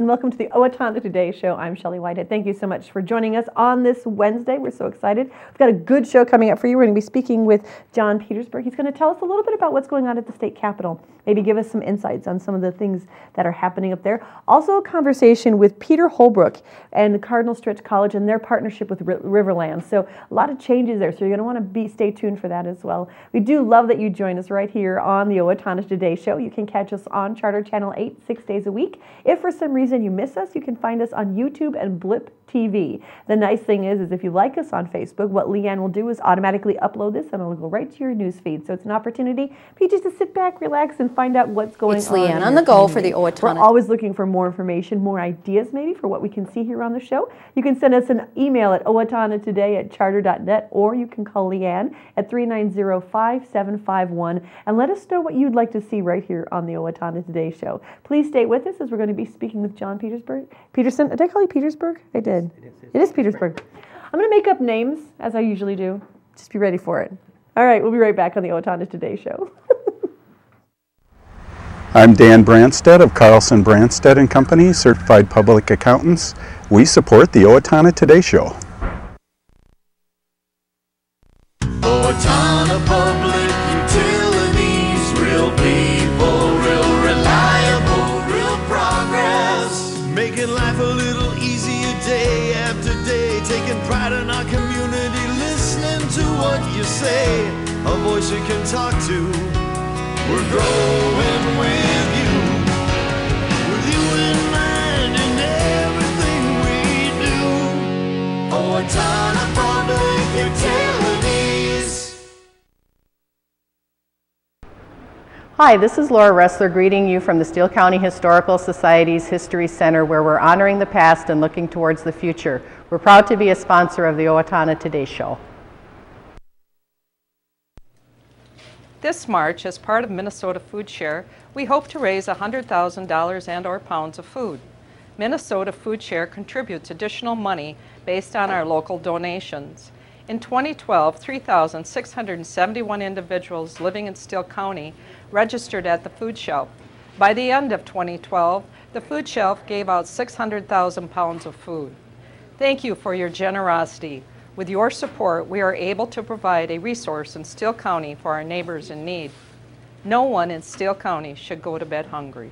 welcome to the Owatonna Today Show. I'm Shelley Whitehead. Thank you so much for joining us on this Wednesday. We're so excited. We've got a good show coming up for you. We're going to be speaking with John Petersburg. He's going to tell us a little bit about what's going on at the state capitol, maybe give us some insights on some of the things that are happening up there. Also a conversation with Peter Holbrook and Cardinal Stritch College and their partnership with Riverland. So a lot of changes there, so you're going to want to stay tuned for that as well. We do love that you join us right here on the Owatonna Today Show. You can catch us on Charter Channel 8 6 days a week. If for some reason you miss us, you can find us on YouTube and Blip TV. The nice thing is if you like us on Facebook, what Leanne will do is automatically upload this and it'll go right to your news feed. So it's an opportunity for you just to sit back, relax, and find out what's going on. It's Leanne on the go for the Owatonna. We're always looking for more information, more ideas maybe for what we can see here on the show. You can send us an email at owatonnatoday@charter.net, or you can call Leanne at 390-5751 and let us know what you'd like to see right here on the Owatonna Today Show. Please stay with us as we're going to be speaking with John Peterson. Did I call you Petersburg? I did. It is Petersburg. I'm going to make up names, as I usually do. Just be ready for it. All right, we'll be right back on the Owatonna Today Show. I'm Dan Branstead of Carlson Branstead & Company, Certified Public Accountants. We support the Owatonna Today Show. Owatonna Public Utilities, real people, real reliable, real progress. Making life a little easier day after day, taking pride in our community, listening to what you say, a voice you can talk to. We're growing with you in mind in everything we do. Owatonna Public Utilities. Hi, this is Laura Ressler greeting you from the Steele County Historical Society's History Center, where we're honoring the past and looking towards the future. We're proud to be a sponsor of the Owatonna Today Show. This March, as part of Minnesota Food Share, we hope to raise $100,000 and/or pounds of food. Minnesota Food Share contributes additional money based on our local donations. In 2012, 3,671 individuals living in Steele County registered at the food shelf. By the end of 2012, the food shelf gave out 600,000 pounds of food. Thank you for your generosity. With your support, we are able to provide a resource in Steele County for our neighbors in need. No one in Steele County should go to bed hungry.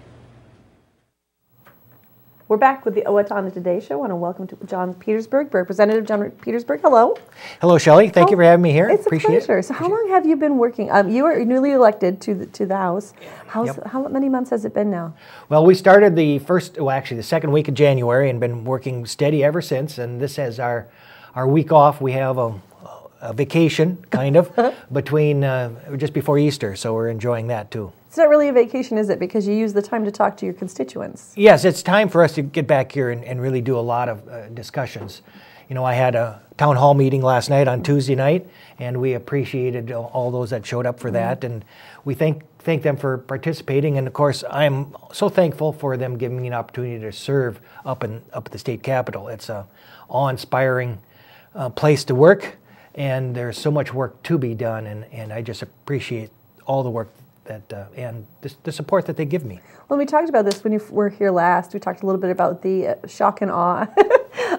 We're back with the Owatonna Today Show. I want to welcome to John Petersburg, Representative John Petersburg. Hello. Hello, Shelley. Thank you for having me here. It's a pleasure. So how long have you been working? You are newly elected to the House. How many months has it been now? Well, we started the second week of January and been working steady ever since. And this is our week off. We have a vacation, kind of, between just before Easter. So we're enjoying that too. It's not really a vacation, is it? Because you use the time to talk to your constituents. Yes, it's time for us to get back here and really do a lot of discussions. You know, I had a town hall meeting last night on Tuesday night, and we appreciated all those that showed up for that, and we thank them for participating. And of course, I'm so thankful for them giving me an opportunity to serve up at the state capitol. It's a awe-inspiring place to work, and there's so much work to be done, and I just appreciate all the work and the support that they give me. Well, we talked about this when you were here last. We talked a little bit about the shock and awe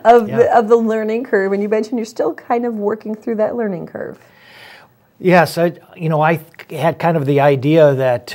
of the learning curve, and you mentioned you're still kind of working through that learning curve. Yes, I had kind of the idea that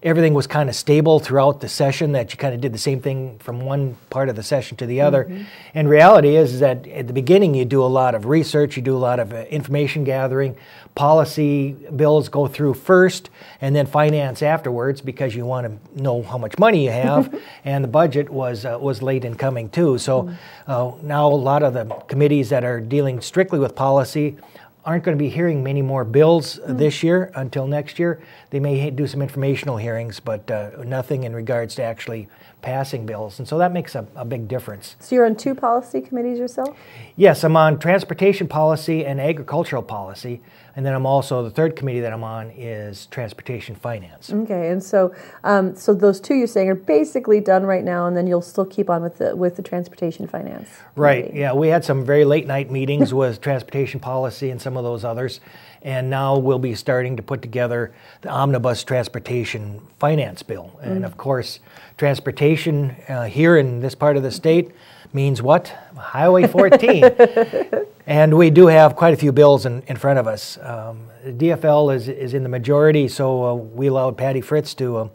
everything was kind of stable throughout the session, that you kind of did the same thing from one part of the session to the other. Mm-hmm. And reality is that at the beginning you do a lot of research, you do a lot of information gathering, policy bills go through first, and then finance afterwards, because you want to know how much money you have, and the budget was late in coming too. So now a lot of the committees that are dealing strictly with policy aren't going to be hearing many more bills this year until next year. They may do some informational hearings, but nothing in regards to actually passing bills. And so that makes a big difference. So you're on two policy committees yourself? Yes, I'm on transportation policy and agricultural policy. And then I'm also, the third committee that I'm on is Transportation Finance. Okay, and so so those two you're saying are basically done right now, and then you'll still keep on with the Transportation Finance. Right, committee. yeah, we had some very late night meetings with transportation policy and some of those others, and now we'll be starting to put together the Omnibus Transportation Finance Bill. And of course, transportation here in this part of the state means what? Highway 14. And we do have quite a few bills in front of us. The DFL is in the majority, so we allowed Patty Fritz to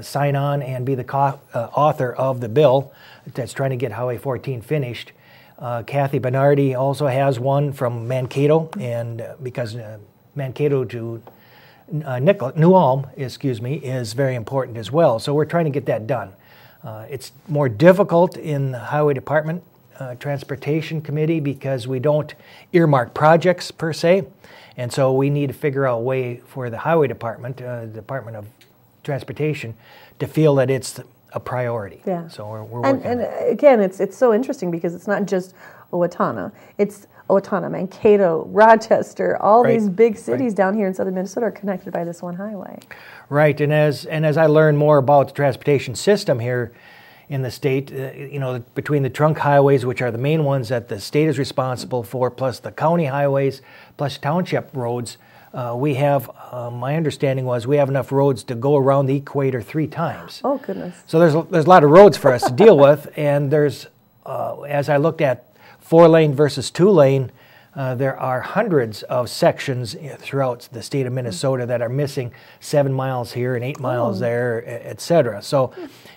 sign on and be the author of the bill that's trying to get Highway 14 finished. Kathy Bernardi also has one from Mankato, and because Mankato to New Ulm, is very important as well. So we're trying to get that done. It's more difficult in the Highway Department Transportation Committee because we don't earmark projects per se, and so we need to figure out a way for the Highway Department, the Department of Transportation, to feel that it's a priority. Yeah. So we're working on and that. again, it's so interesting because it's not just Owatonna. It's Owatonna, Mankato, Rochester, all Right. these big cities down here in southern Minnesota are connected by this one highway. Right, and as I learn more about the transportation system here in the state, between the trunk highways, which are the main ones that the state is responsible for, plus the county highways, plus township roads, we have, my understanding was, we have enough roads to go around the equator 3 times. Oh, goodness. So there's a lot of roads for us to deal with, and there's, as I looked at 4-lane versus 2-lane, there are hundreds of sections throughout the state of Minnesota that are missing 7 miles here and 8 miles there, et cetera. So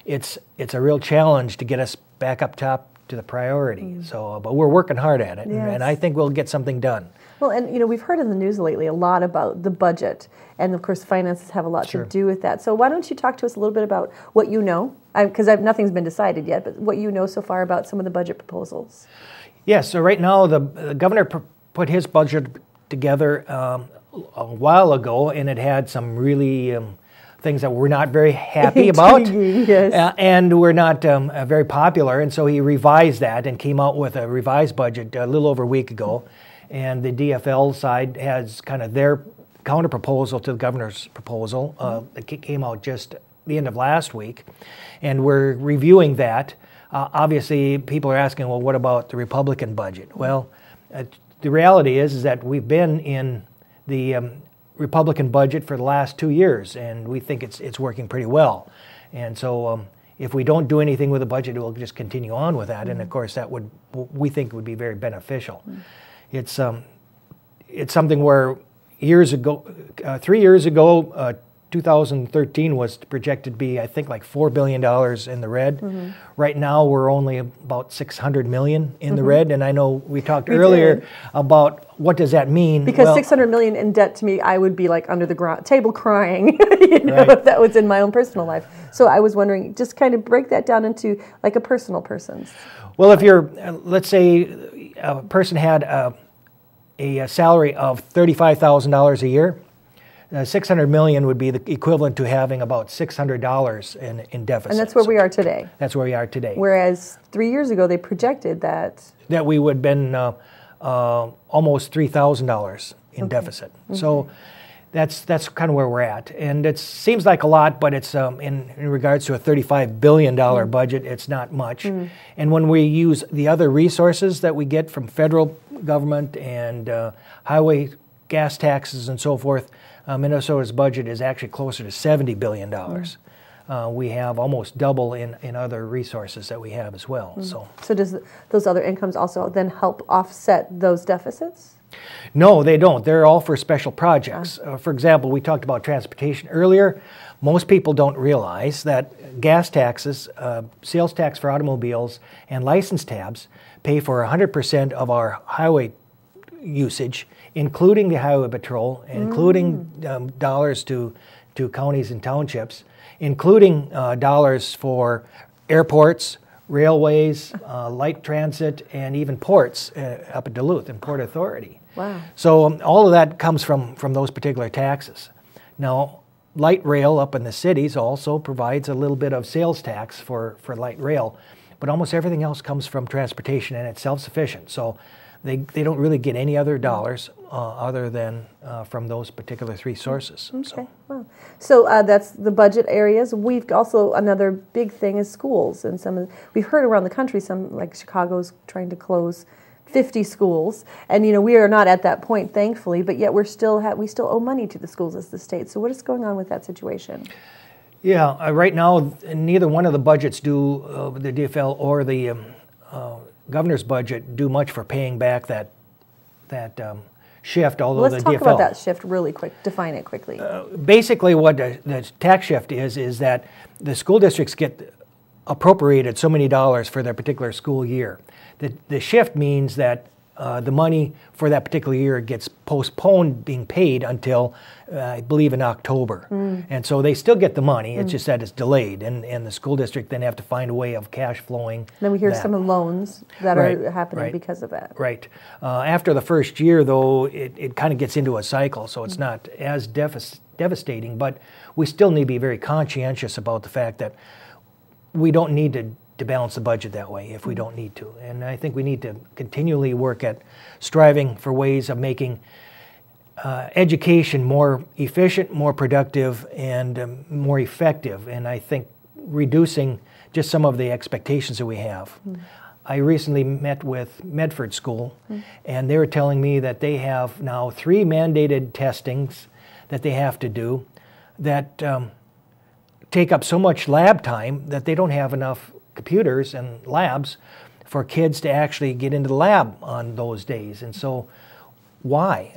it's a real challenge to get us back up top to the priority. So, but we're working hard at it, Yes. and I think we'll get something done. Well, and we've heard in the news lately a lot about the budget, and of course finances have a lot Sure. to do with that. So why don't you talk to us a little bit about what you know, because nothing's been decided yet, but what you know so far about some of the budget proposals. Yes, so right now the governor put his budget together a while ago, and it had some really things that we're not very happy about, Intriguing, yes. and were not very popular, and so he revised that and came out with a revised budget a little over a week ago. And the DFL side has kind of their counter proposal to the governor's proposal that came out just the end of last week, and we're reviewing that. Obviously, people are asking, well, what about the Republican budget? Well, the reality is that we've been in the Republican budget for the last 2 years, and we think it's working pretty well. And so if we don't do anything with the budget, we'll just continue on with that. And of course, that we think would be very beneficial. It's something where 3 years ago, 2013 was projected to be, I think, like $4 billion in the red. Right now, we're only about $600 million in the red. And I know we talked earlier about what does that mean. Because Well, $600 million in debt to me, I would be like under the table crying, Right. if that was in my own personal life. So I was wondering, just kind of break that down into like a personal person's. Well, if you're, let's say a person had a salary of $35,000 a year, $600 million would be the equivalent to having about $600 in deficit. And that's where we are today. That's where we are today. Whereas 3 years ago, they projected that. That we would have been almost $3,000 in deficit. So that's kind of where we're at. And it seems like a lot, but it's in regards to a $35 billion budget, it's not much. And when we use the other resources that we get from federal government and highway gas taxes and so forth, Minnesota's budget is actually closer to $70 billion. We have almost double in other resources that we have as well. So does those other incomes also then help offset those deficits? No, they don't. They're all for special projects. For example, we talked about transportation earlier. Most people don't realize that gas taxes, sales tax for automobiles, and license tabs pay for 100% of our highway usage, including the highway patrol, including dollars to counties and townships, including dollars for airports, railways, light transit, and even ports up at Duluth and Port Authority. Wow. So all of that comes from those particular taxes. Now, light rail up in the cities also provides a little bit of sales tax for light rail, but almost everything else comes from transportation, and it's self-sufficient. So they don't really get any other dollars other than from those particular three sources. Okay, wow. So that's the budget areas. We've also, another big thing is schools, and we've heard around the country, some like Chicago's trying to close 50 schools, and we are not at that point, thankfully, but yet we still owe money to the schools as the state. So what is going on with that situation? Yeah, right now neither one of the budgets do, the DFL or the governor's budget, do much for paying back that shift. Although Let's the talk DFL, about that shift really quick. Define it quickly. Basically, what the tax shift is that the school districts get appropriated so many dollars for their particular school year. The shift means that the money for that particular year gets postponed being paid until, I believe, in October. And so they still get the money, it's just that it's delayed, and the school district then have to find a way of cash flowing. Then we hear that. some of the loans that are happening because of that. Right. After the first year, though, it kind of gets into a cycle, so it's not as devastating, but we still need to be very conscientious about the fact that we don't need to balance the budget that way if we don't need to. And I think we need to continually work at striving for ways of making education more efficient, more productive, and more effective. And I think reducing just some of the expectations that we have. I recently met with Medford School, and they were telling me that they have now 3 mandated testings that they have to do that take up so much lab time that they don't have enough computers and labs for kids to actually get into the lab on those days. And so why?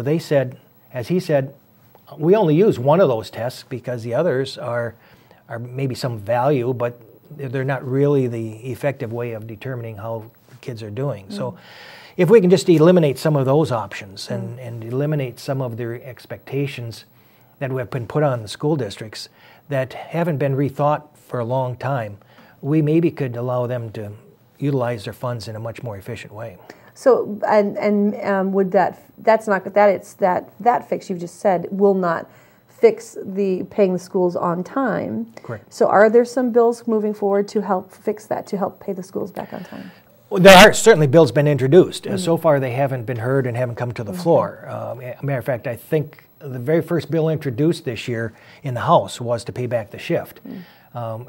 They said, as he said, we only use one of those tests because the others are maybe some value, but they're not really the effective way of determining how kids are doing. So if we can just eliminate some of those options and eliminate some of their expectations that have been put on the school districts that haven't been rethought for a long time, we maybe could allow them to utilize their funds in a much more efficient way. So, would that fix you've just said will not fix the paying the schools on time? Correct. So are there some bills moving forward to help fix that, to help pay the schools back on time? Well, there are certainly bills been introduced. So far they haven't been heard and haven't come to the floor. Matter of fact, I think the very first bill introduced this year in the House was to pay back the shift.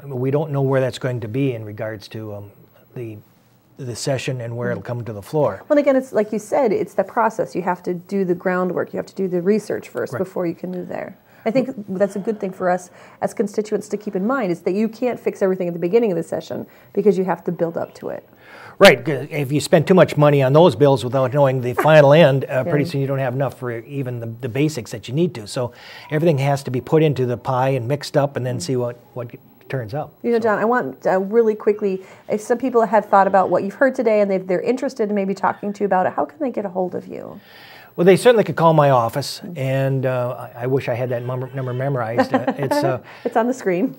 We don't know where that's going to be in regards to the session and where it'll come to the floor. Well, again, it's like you said, it's the process. You have to do the groundwork. You have to do the research first before you can move there. I think that's a good thing for us as constituents to keep in mind, is that you can't fix everything at the beginning of the session because you have to build up to it. Right. If you spend too much money on those bills without knowing the final end, pretty soon you don't have enough for even the basics that you need to. So everything has to be put into the pie and mixed up and then see what turns out. John, I want really quickly, if some people have thought about what you've heard today and they're interested in maybe talking to you about it, how can they get a hold of you? Well, they certainly could call my office, and I wish I had that number memorized. It's on the screen.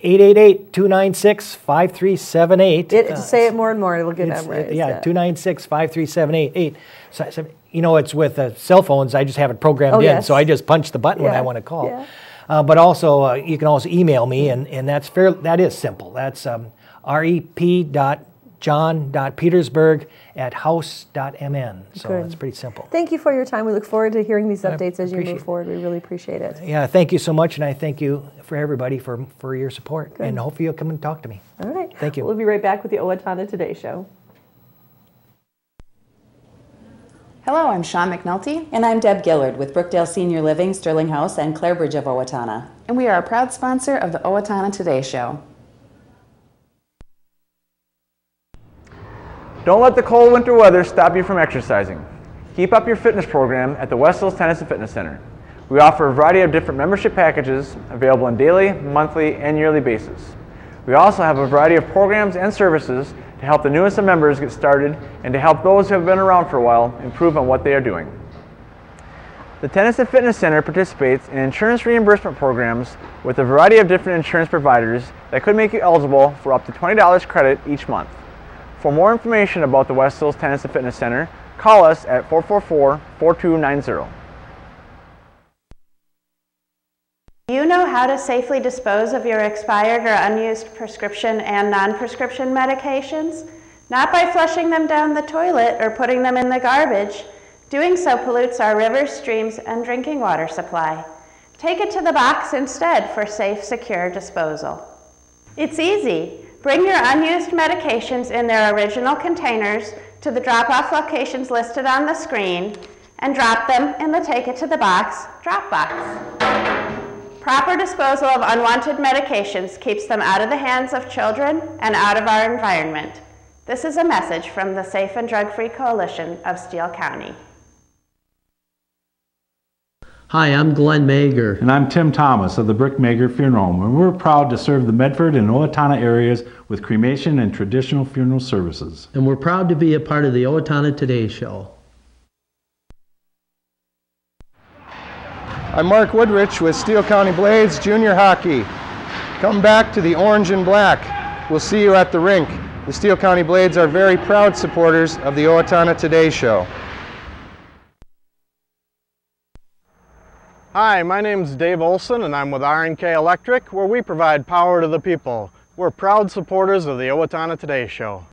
888-296-5378. Say it more and more, it'll get memorized. 296-53788. So, it's with cell phones, I just have it programmed in, so I just punch the button when I want to call. Yeah. But also, you can also email me, and that is simple. That's rep.john.petersburg@house.mn. So it's pretty simple. Thank you for your time. We look forward to hearing these updates as you move forward. We really appreciate it. Yeah, thank you so much, and I thank you for everybody for your support. Good. And hopefully you'll come and talk to me. All right. Thank you. We'll be right back with the Owatonna Today Show. Hello, I'm Sean McNulty. And I'm Deb Gillard with Brookdale Senior Living, Sterling House, and Clarebridge of Owatonna. And we are a proud sponsor of the Owatonna Today Show. Don't let the cold winter weather stop you from exercising. Keep up your fitness program at the West Hills Tennis and Fitness Center. We offer a variety of different membership packages available on daily, monthly, and yearly basis. We also have a variety of programs and services to help the newest of members get started and to help those who have been around for a while improve on what they are doing. The Tennis and Fitness Center participates in insurance reimbursement programs with a variety of different insurance providers that could make you eligible for up to $20 credit each month. For more information about the West Hills Tennis and Fitness Center, call us at 444-4290. Do you know how to safely dispose of your expired or unused prescription and non-prescription medications? not by flushing them down the toilet or putting them in the garbage. Doing so pollutes our rivers, streams, and drinking water supply. Take it to the box instead for safe, secure disposal. It's easy. Bring your unused medications in their original containers to the drop-off locations listed on the screen and drop them in the Take It to the Box drop box. Proper disposal of unwanted medications keeps them out of the hands of children and out of our environment. This is a message from the Safe and Drug-Free Coalition of Steele County. Hi, I'm Glenn Mager. And I'm Tim Thomas of the Brick Mager Funeral Home, and we're proud to serve the Medford and Owatonna areas with cremation and traditional funeral services. And we're proud to be a part of the Owatonna Today Show. I'm Mark Woodrich with Steele County Blades Junior Hockey. Come back to the orange and black. We'll see you at the rink. The Steele County Blades are very proud supporters of the Owatonna Today Show. Hi, my name is Dave Olson and I'm with R&K Electric, where we provide power to the people. We're proud supporters of the Owatonna Today Show.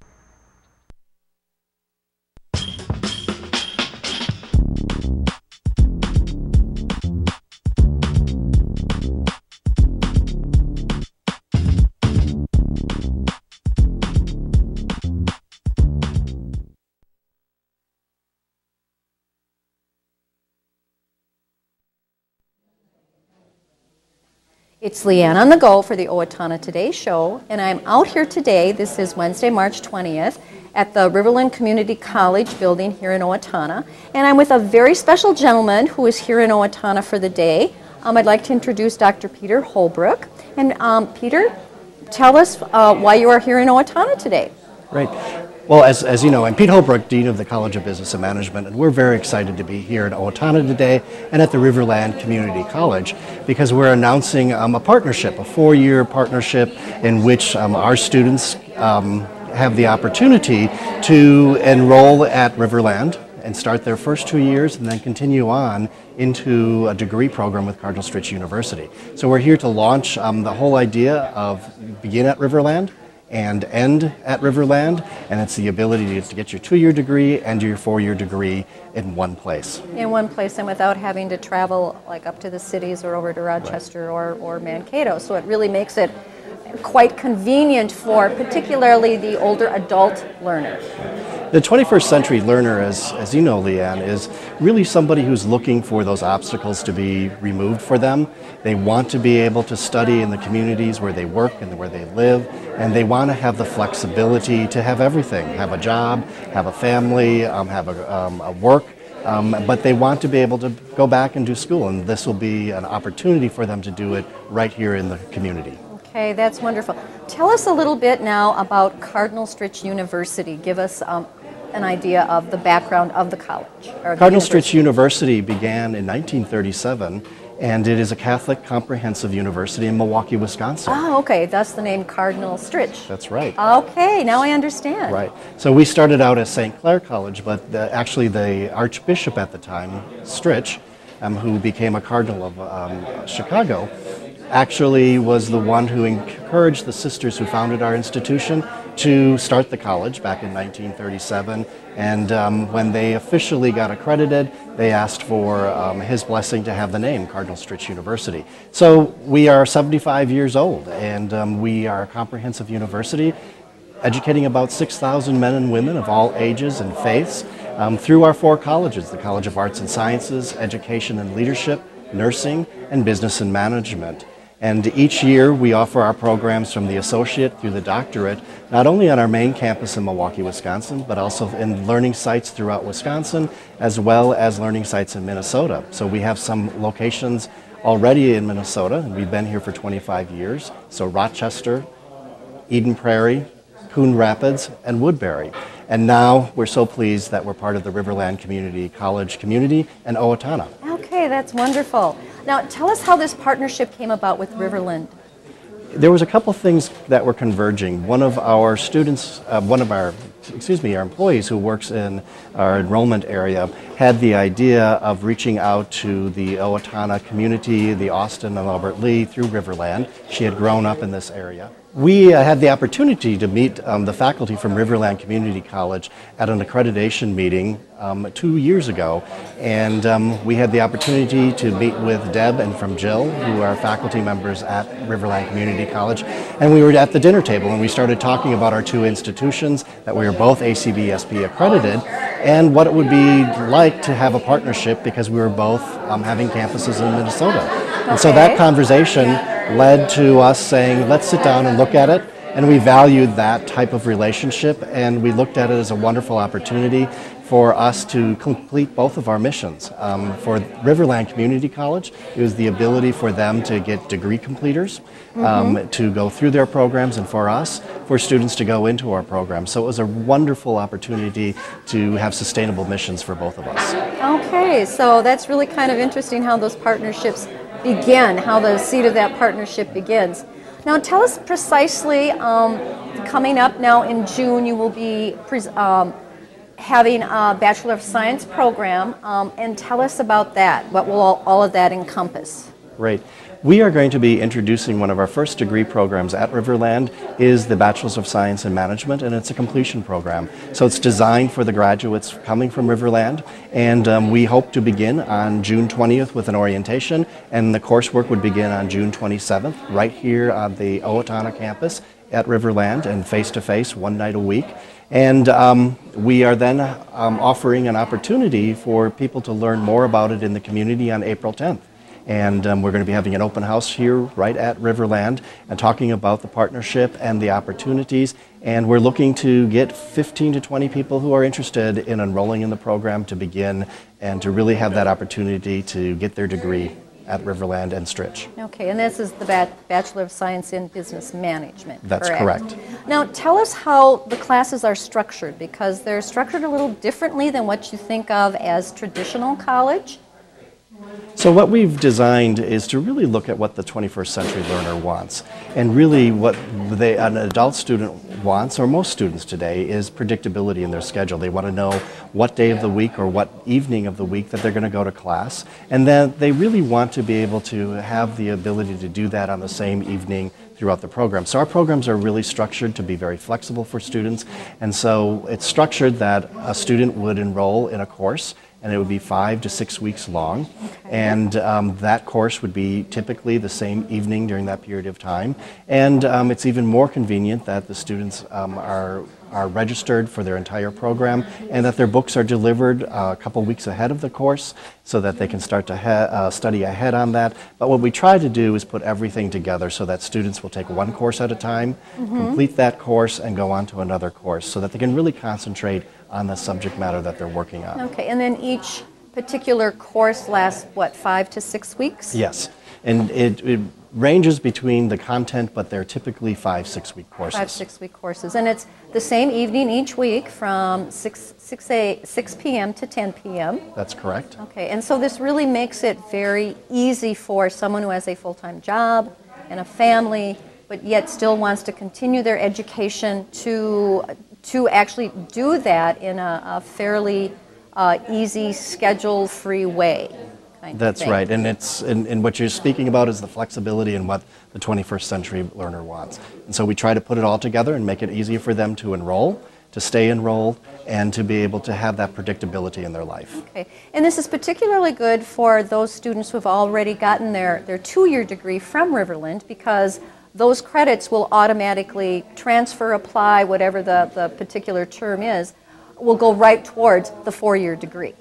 It's Leanne on the go for the Owatonna Today Show, and I'm out here today, this is Wednesday, March 20th, at the Riverland Community College building here in Owatonna, and I'm with a very special gentleman who is here in Owatonna for the day. I'd like to introduce Dr. Peter Holbrook, and Peter, tell us why you are here in Owatonna today. Right. Well, as you know, I'm Pete Holbrook, Dean of the College of Business and Management, and we're very excited to be here in Owatonna today and at the Riverland Community College because we're announcing a partnership, a 4-year partnership in which our students have the opportunity to enroll at Riverland and start their first 2 years and then continue on into a degree program with Cardinal Stritch University. So we're here to launch the whole idea of begin at Riverland and end at Riverland, and it's the ability to get your 2-year degree and your 4-year degree in one place. In one place and without having to travel like up to the cities or over to Rochester or Mankato. So it really makes it quite convenient for particularly the older adult learners. The 21st century learner, as you know, Leanne, is really somebody who's looking for those obstacles to be removed for them. They want to be able to study in the communities where they work and where they live, and they want to have the flexibility to have everything, have a job, have a family, have a work, but they want to be able to go back and do school, and this will be an opportunity for them to do it right here in the community. Okay, that's wonderful. Tell us a little bit now about Cardinal Stritch University. Give us an idea of the background of the college. Cardinal Stritch University began in 1937, and it is a Catholic comprehensive university in Milwaukee, Wisconsin. Oh, okay. Thus the name Cardinal Stritch. That's right. Okay, now I understand. Right. So we started out as St. Clair College, but actually the Archbishop at the time, Stritch, who became a Cardinal of Chicago, actually was the one who encouraged the sisters who founded our institution to start the college back in 1937, and when they officially got accredited, they asked for his blessing to have the name Cardinal Stritch University. So we are 75 years old, and we are a comprehensive university educating about 6,000 men and women of all ages and faiths through our 4 colleges, the College of Arts and Sciences, Education and Leadership, Nursing, and Business and Management. And each year we offer our programs from the associate through the doctorate, not only on our main campus in Milwaukee, Wisconsin, but also in learning sites throughout Wisconsin, as well as learning sites in Minnesota. So we have some locations already in Minnesota, and we've been here for 25 years. So Rochester, Eden Prairie, Coon Rapids, and Woodbury. And now we're so pleased that we're part of the Riverland Community College community and Owatonna. Okay, that's wonderful. Now tell us how this partnership came about with Riverland. There was a couple things that were converging. One of our students, our employees who works in our enrollment area had the idea of reaching out to the Owatonna community, the Austin and Albert Lee through Riverland. She had grown up in this area. We had the opportunity to meet the faculty from Riverland Community College at an accreditation meeting 2 years ago, and we had the opportunity to meet with Deb and from Jill, who are faculty members at Riverland Community College, and we were at the dinner table and we started talking about our two institutions, that we are both ACBSP accredited, and what it would be like to have a partnership because we were both having campuses in Minnesota. Okay. And so that conversation led to us saying, let's sit down and look at it, and we valued that type of relationship, and we looked at it as a wonderful opportunity for us to complete both of our missions. For Riverland Community College, it was the ability for them to get degree completers, to go through their programs, and for us, for students to go into our program. So it was a wonderful opportunity to have sustainable missions for both of us. Okay, so that's really kind of interesting how those partnerships begin, how the seed of that partnership begins. Now tell us precisely, coming up now in June, you will be having a Bachelor of Science program, and tell us about that. What will all of that encompass? Right. We are going to be introducing one of our first degree programs at Riverland is the Bachelor's of Science in Management, and it's a completion program. So it's designed for the graduates coming from Riverland, and we hope to begin on June 20th with an orientation, and the coursework would begin on June 27th right here on the Owatonna campus at Riverland, and face-to-face 1 night a week. And we are then offering an opportunity for people to learn more about it in the community on April 10th. And we're going to be having an open house here right at Riverland and talking about the partnership and the opportunities. And we're looking to get 15 to 20 people who are interested in enrolling in the program to begin and to really have that opportunity to get their degree at Riverland and Stritch. Okay, and this is the Bachelor of Science in Business Management. That's correct. Now tell us how the classes are structured, because they're structured a little differently than what you think of as traditional college. So what we've designed is to really look at what the 21st century learner wants, and really what an adult student wants, or most students today, is predictability in their schedule. They want to know what day of the week or what evening of the week that they're going to go to class, and then they really want to be able to have the ability to do that on the same evening throughout the program. So our programs are really structured to be very flexible for students, and so it's structured that a student would enroll in a course, and it would be 5 to 6 weeks long. And that course would be typically the same evening during that period of time. And it's even more convenient that the students are registered for their entire program, and that their books are delivered a couple weeks ahead of the course so that they can start to study ahead on that. But what we try to do is put everything together so that students will take one course at a time, complete that course, and go on to another course so that they can really concentrate on the subject matter that they're working on. Okay, and then each particular course lasts, what, 5 to 6 weeks? Yes, and it ranges between the content, but they're typically 5-6 week courses. 5-6 week courses, and it's the same evening each week from 6 p.m. to 10 p.m. That's correct. Okay, and so this really makes it very easy for someone who has a full-time job and a family, but yet still wants to continue their education to actually do that in a fairly easy, schedule-free way. That's right, and and what you're speaking about is the flexibility and what the 21st century learner wants. And so we try to put it all together and make it easier for them to enroll, to stay enrolled, and to be able to have that predictability in their life. Okay, and this is particularly good for those students who have already gotten their 2-year degree from Riverland, because those credits will automatically transfer, apply, whatever the particular term is, will go right towards the 4-year degree.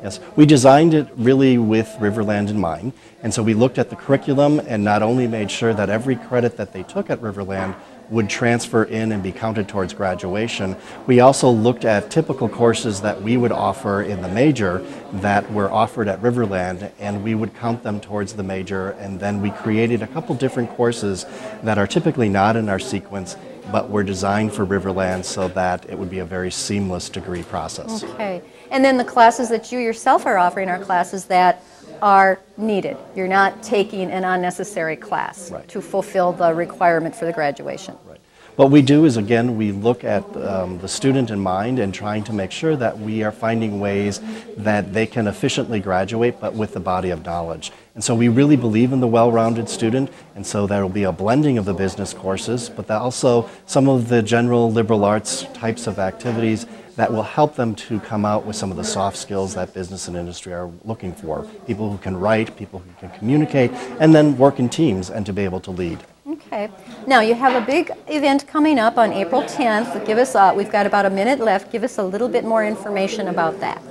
Yes, we designed it really with Riverland in mind, and so we looked at the curriculum and not only made sure that every credit that they took at Riverland would transfer in and be counted towards graduation. We also looked at typical courses that we would offer in the major that were offered at Riverland, and we would count them towards the major, and then we created a couple different courses that are typically not in our sequence, but were designed for Riverland so that it would be a very seamless degree process. Okay, and then the classes that you yourself are offering are classes that are needed. You're not taking an unnecessary class to fulfill the requirement for the graduation. Right. What we do is, again, we look at the student in mind and trying to make sure that we are finding ways that they can efficiently graduate, but with the body of knowledge. And so we really believe in the well-rounded student, and so there will be a blending of the business courses, but also some of the general liberal arts types of activities that will help them to come out with some of the soft skills that business and industry are looking for. People who can write, people who can communicate, and then work in teams and to be able to lead. Okay. Now you have a big event coming up on April 10th. Give us, we've got about a minute left. Give us a little bit more information about that.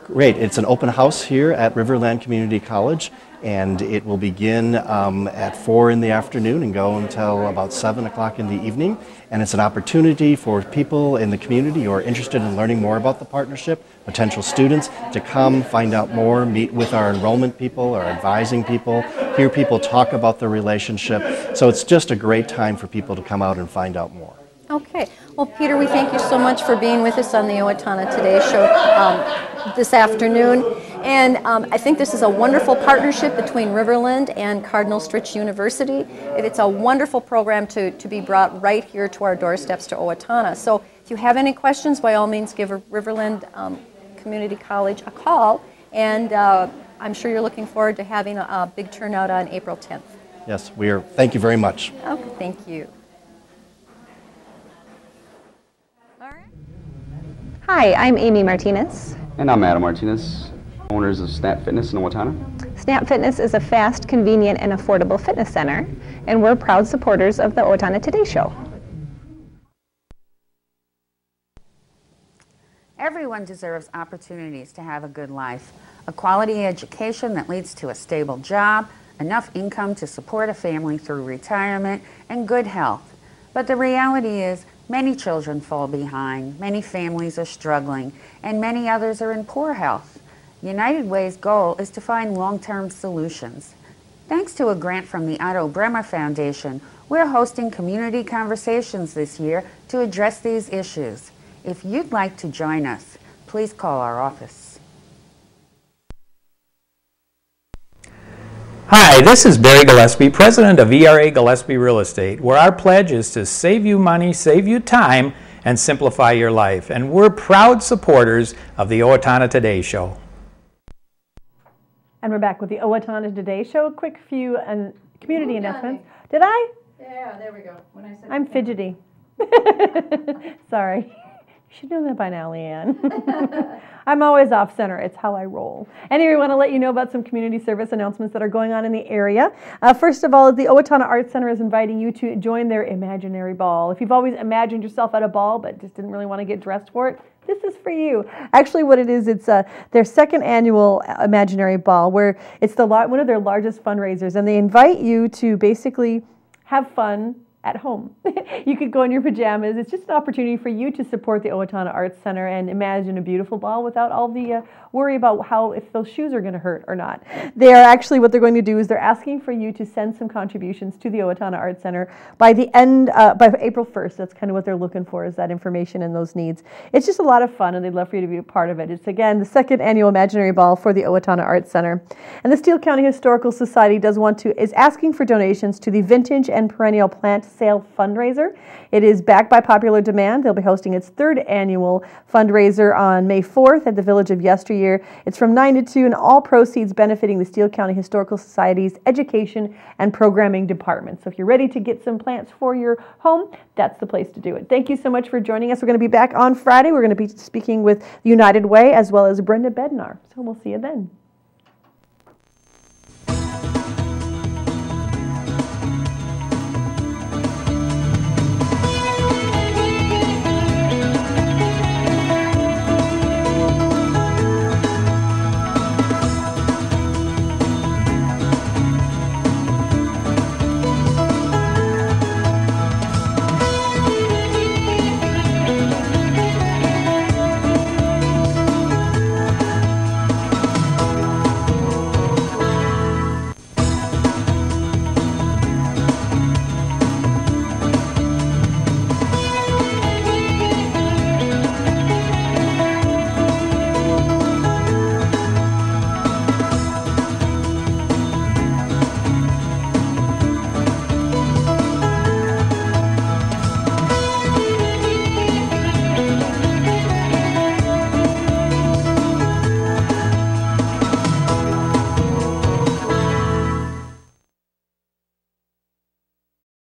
Great. It's an open house here at Riverland Community College, and it will begin at 4 in the afternoon and go until about 7 o'clock in the evening. And it's an opportunity for people in the community who are interested in learning more about the partnership, potential students, to come find out more, meet with our enrollment people, our advising people, hear people talk about the relationship. So it's just a great time for people to come out and find out more. Okay. Well, Peter, we thank you so much for being with us on the Owatonna Today Show this afternoon. And I think this is a wonderful partnership between Riverland and Cardinal Stritch University. It's a wonderful program to be brought right here to our doorsteps to Owatonna. So if you have any questions, by all means, give Riverland Community College a call. And I'm sure you're looking forward to having a big turnout on April 10th. Yes, we are. Thank you very much. Okay, thank you. Hi, I'm Amy Martinez. And I'm Adam Martinez, owners of Snap Fitness in Owatonna. Snap Fitness is a fast, convenient, and affordable fitness center, and we're proud supporters of the Owatonna Today Show. Everyone deserves opportunities to have a good life, a quality education that leads to a stable job, enough income to support a family through retirement, and good health. But the reality is, many children fall behind, many families are struggling, and many others are in poor health. United Way's goal is to find long-term solutions. Thanks to a grant from the Otto Bremer Foundation, we're hosting community conversations this year to address these issues. If you'd like to join us, please call our office. Hi, this is Barry Gillespie, president of ERA Gillespie Real Estate, where our pledge is to save you money, save you time, and simplify your life. And we're proud supporters of the Owatonna Today Show. And we're back with the Owatonna Today Show. A quick few community announcements. Did I? Yeah, there we go. When I said I'm fidgety. Sorry. You should know that by now, Leanne. I'm always off center. It's how I roll. Anyway, I want to let you know about some community service announcements that are going on in the area. First of all, the Owatonna Arts Center is inviting you to join their imaginary ball. If you've always imagined yourself at a ball but just didn't really want to get dressed for it, this is for you. Actually, what it is, it's their second annual imaginary ball, where it's one of their largest fundraisers, and they invite you to basically have fun at home. You could go in your pajamas. It's just an opportunity for you to support the Owatonna Arts Center and imagine a beautiful ball without all the worry about if those shoes are going to hurt or not. They are actually, what they're going to do is they're asking for you to send some contributions to the Owatonna Arts Center by the end, by April 1st. That's kind of what they're looking for, is that information and those needs. It's just a lot of fun, and they'd love for you to be a part of it. It's, again, the second annual imaginary ball for the Owatonna Arts Center. And the Steele County Historical Society is asking for donations to the Vintage and Perennial Plant Sale Fundraiser. It is backed by popular demand. They'll be hosting its third annual fundraiser on May 4th at the Village of Yesteryear. It's from 9 to 2, and all proceeds benefiting the Steele County Historical Society's education and programming department. So if you're ready to get some plants for your home, that's the place to do it. Thank you so much for joining us. We're going to be back on Friday. We're going to be speaking with United Way as well as Brenda Bednar. So we'll see you then.